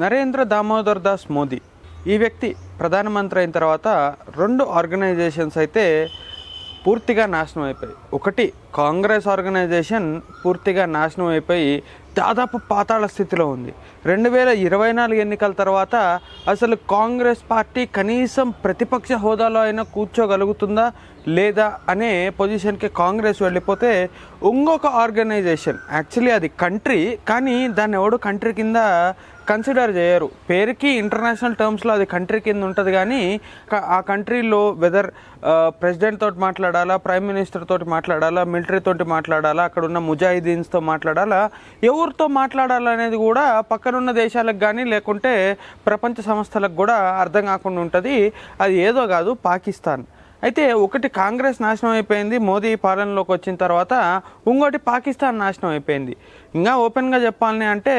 నరేంద్ర దామోదర్ దాస్ మోదీ ఈ వ్యక్తి ప్రధానమంత్రి అయిన తర్వాత రెండు ఆర్గనైజేషన్స్ అయితే పూర్తిగా నాశనం అయిపోయి. ఒకటి కాంగ్రెస్ ఆర్గనైజేషన్ పూర్తిగా నాశనం అయిపోయి దాదాపు పాతాళ స్థితిలో ఉంది. 2024 ఎన్నికల తర్వాత అసలు కాంగ్రెస్ పార్టీ కనీసం ప్రతిపక్ష హోదాలో అయినా కూర్చోగలుగుతుందా లేదా అనే పొజిషన్కి కాంగ్రెస్ వెళ్ళిపోతే ఇంకొక ఆర్గనైజేషన్, యాక్చువల్లీ అది కంట్రీ కానీ దాన్ని ఎవడు కంట్రీ కింద కన్సిడర్ చేయరు. పేరుకి ఇంటర్నేషనల్ టర్మ్స్లో అది కంట్రీ కింద ఉంటుంది కానీ ఆ కంట్రీలో వెదర్ ప్రెసిడెంట్ తోటి మాట్లాడాలా, ప్రైమ్ మినిస్టర్ తోటి మాట్లాడాలా, మిలిటరీ తోటి మాట్లాడాలా, అక్కడ ఉన్న ముజాహిదీన్స్తో మాట్లాడాలా, ఎవరితో మాట్లాడాలనేది కూడా పక్కనున్న దేశాలకు కానీ లేకుంటే ప్రపంచ సంస్థలకు కూడా అర్థం కాకుండా ఉంటుంది. అది ఏదో కాదు, పాకిస్తాన్. అయితే ఒకటి కాంగ్రెస్ నాశనం అయిపోయింది మోదీ పాలనలోకి వచ్చిన తర్వాత, ఇంకోటి పాకిస్తాన్ నాశనం అయిపోయింది. ఇంకా ఓపెన్గా చెప్పాలని అంటే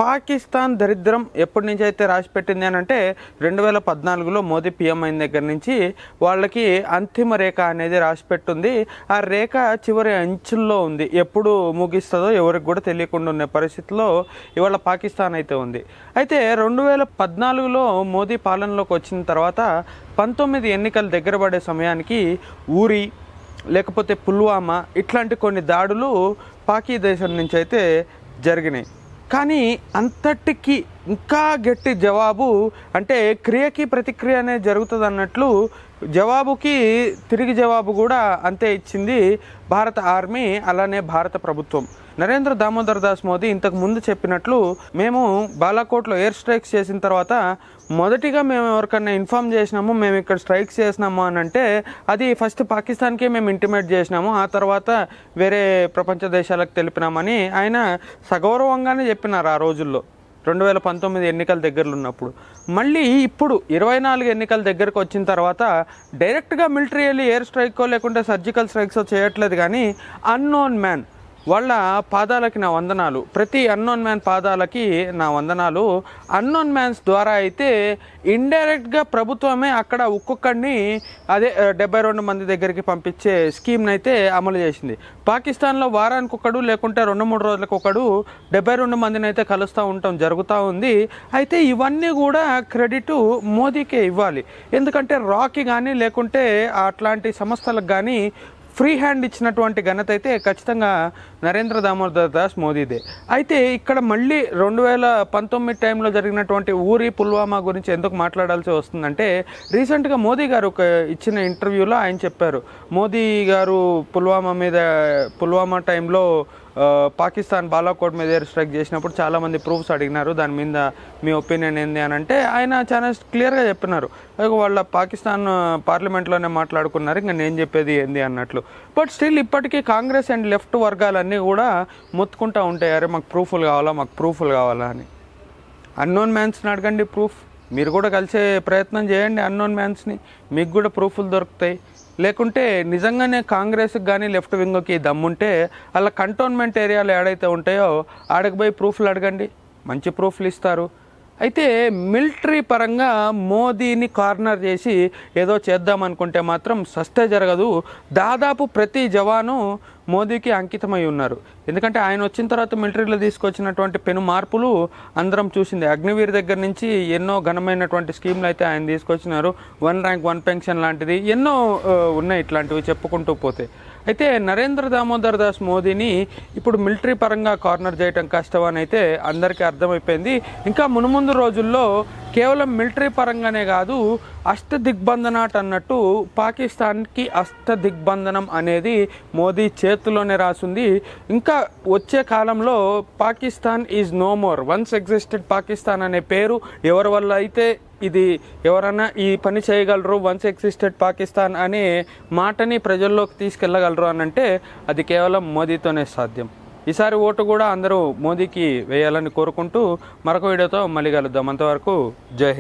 పాకిస్తాన్ దరిద్రం ఎప్పటి నుంచి అయితే రాసి పెట్టింది అని అంటే 2014లో మోదీ పీఎం అయిన దగ్గర నుంచి వాళ్ళకి అంతిమ రేఖ అనేది రాసి పెట్టుంది. ఆ రేఖ చివరి అంచుల్లో ఉంది. ఎప్పుడు ముగిస్తుందో ఎవరికి కూడా తెలియకుండా ఉన్న పరిస్థితిలో ఇవాళ పాకిస్తాన్ అయితే ఉంది. అయితే 2014లో మోదీ పాలనలోకి వచ్చిన తర్వాత 19 ఎన్నికలు దగ్గర పడే సమయానికి ఊరి లేకపోతే పుల్వామా ఇట్లాంటి కొన్ని దాడులు పాకీ దేశం నుంచి అయితే జరిగినాయి. కానీ అంతటికి ఇంకా గట్టి జవాబు, అంటే క్రియకి ప్రతిక్రియ అనేది జరుగుతుంది అన్నట్లు జవాబుకి తిరిగి జవాబు కూడా అంతే ఇచ్చింది భారత ఆర్మీ, అలానే భారత ప్రభుత్వం. నరేంద్ర దామోదర్ దాస్ మోదీ ఇంతకు ముందు చెప్పినట్లు మేము బాలాకోట్లో ఎయిర్ స్ట్రైక్స్ చేసిన తర్వాత మొదటిగా మేము ఎవరికన్నా ఇన్ఫామ్ చేసినాము మేము ఇక్కడ స్ట్రైక్స్ చేసినాము అని అంటే అది ఫస్ట్ పాకిస్తాన్కే మేము ఇంటిమేట్ చేసినాము, ఆ తర్వాత వేరే ప్రపంచ దేశాలకు తెలిపినామని ఆయన సగౌరవంగానే చెప్పినారు ఆ రోజుల్లో 2019 ఎన్నికల దగ్గరలో ఉన్నప్పుడు. మళ్ళీ ఇప్పుడు 24 ఎన్నికల దగ్గరకు వచ్చిన తర్వాత డైరెక్ట్గా మిలిటరీ వెళ్ళి ఎయిర్ స్ట్రైక్కో లేకుంటే సర్జికల్ స్ట్రైక్స్ చేయట్లేదు కానీ అన్నోన్ మ్యాన్ వాళ్ళ పాదాలకి నా వందనాలు, ప్రతి అన్నోన్ మ్యాన్ పాదాలకి నా వందనాలు. అన్నోన్ మ్యాన్స్ ద్వారా అయితే ఇండైరెక్ట్గా ప్రభుత్వమే అక్కడ ఒక్కొక్కడిని అదే 72 మంది దగ్గరికి పంపించే స్కీమ్ని అయితే అమలు చేసింది. పాకిస్తాన్లో వారానికి ఒకడు లేకుంటే 2-3 రోజులకు ఒకడు 72 మందిని అయితే కలుస్తూ ఉండటం జరుగుతూ ఉంది. అయితే ఇవన్నీ కూడా క్రెడిట్ మోదీకే ఇవ్వాలి. ఎందుకంటే రాకి కానీ లేకుంటే అట్లాంటి సంస్థలకు కానీ ఫ్రీ హ్యాండ్ ఇచ్చినటువంటి ఘనత అయితే ఖచ్చితంగా నరేంద్ర దామోదర్ దాస్ మోదీదే. అయితే ఇక్కడ మళ్ళీ 2019 టైంలో జరిగినటువంటి ఊరి పుల్వామా గురించి ఎందుకు మాట్లాడాల్సి వస్తుందంటే రీసెంట్గా మోదీ గారు ఒక ఇచ్చిన ఇంటర్వ్యూలో ఆయన చెప్పారు, మోదీ గారు పుల్వామా టైంలో పాకిస్తాన్ బాలాకోట్ మీద ఎయిర్ స్ట్రైక్ చేసినప్పుడు చాలామంది ప్రూఫ్స్ అడిగినారు, దాని మీద మీ ఒపీనియన్ ఏంది అని అంటే ఆయన చాలా క్లియర్గా చెప్పినారు, వాళ్ళ పాకిస్తాన్ పార్లమెంట్లోనే మాట్లాడుకున్నారు, ఇంకా నేను చెప్పేది ఏంది అన్నట్లు. బట్ స్టిల్ ఇప్పటికీ కాంగ్రెస్ అండ్ లెఫ్ట్ వర్గాలన్నీ కూడా మొత్తుకుంటూ ఉంటాయి, అరే మాకు ప్రూఫ్లు కావాలా అని. అన్నోన్ మ్యాన్స్ని అడగండి ప్రూఫ్, మీరు కూడా కలిసే ప్రయత్నం చేయండి అన్నోన్ మ్యాన్స్ని, మీకు కూడా ప్రూఫ్లు దొరుకుతాయి. లేకుంటే నిజంగానే కాంగ్రెస్కి కానీ లెఫ్ట్ వింగ్కి దమ్ముంటే అలా కంటోన్మెంట్ ఏరియాలు ఏడైతే ఉంటాయో ఆడకు పోయి ప్రూఫ్లు అడగండి, మంచి ప్రూఫ్లు ఇస్తారు. అయితే మిలిటరీ పరంగా మోదీని కార్నర్ చేసి ఏదో చేద్దామనుకుంటే మాత్రం సస్తే జరగదు. దాదాపు ప్రతి జవాను మోదీకి అంకితమై ఉన్నారు. ఎందుకంటే ఆయన వచ్చిన తర్వాత మిలిటరీలో తీసుకొచ్చినటువంటి పెను మార్పులు అందరం చూసింది. అగ్నివీర్ దగ్గర నుంచి ఎన్నో ఘనమైనటువంటి స్కీమ్లు అయితే ఆయన తీసుకొచ్చినారు. 1 ర్యాంక్ 1 పెన్షన్ లాంటిది ఎన్నో ఉన్నాయి ఇట్లాంటివి చెప్పుకుంటూ పోతే. అయితే నరేంద్ర దామోదర్ దాస్ మోదీని ఇప్పుడు మిలిటరీ పరంగా కార్నర్ చేయటం కష్టం అని అయితే అందరికీ అర్థమైపోయింది. ఇంకా మునుముందు రోజుల్లో కేవలం మిలిటరీ పరంగానే కాదు, అష్టదిగ్బంధనాట్ అన్నట్టు పాకిస్తాన్కి అష్టదిగ్బంధనం అనేది మోదీ చేతిలోనే రాసుంది. ఇంకా వచ్చే కాలంలో Pakistan is no more, once existed Pakistan అనే పేరు ఎవరి వల్ల అయితే ఇది ఎవరన్నా ఈ పని చేయగలరు, వన్స్ ఎగ్జిస్టెడ్ పాకిస్తాన్ అనే మాటని ప్రజల్లోకి తీసుకెళ్ళగలరు అని అంటే అది కేవలం మోదీతోనే సాధ్యం. ఈసారి ఓటు కూడా అందరూ మోదీకి వేయాలని కోరుకుంటూ మరొక వీడియోతో మళ్ళీ కలుద్దాం. అంతవరకు జై హింద్.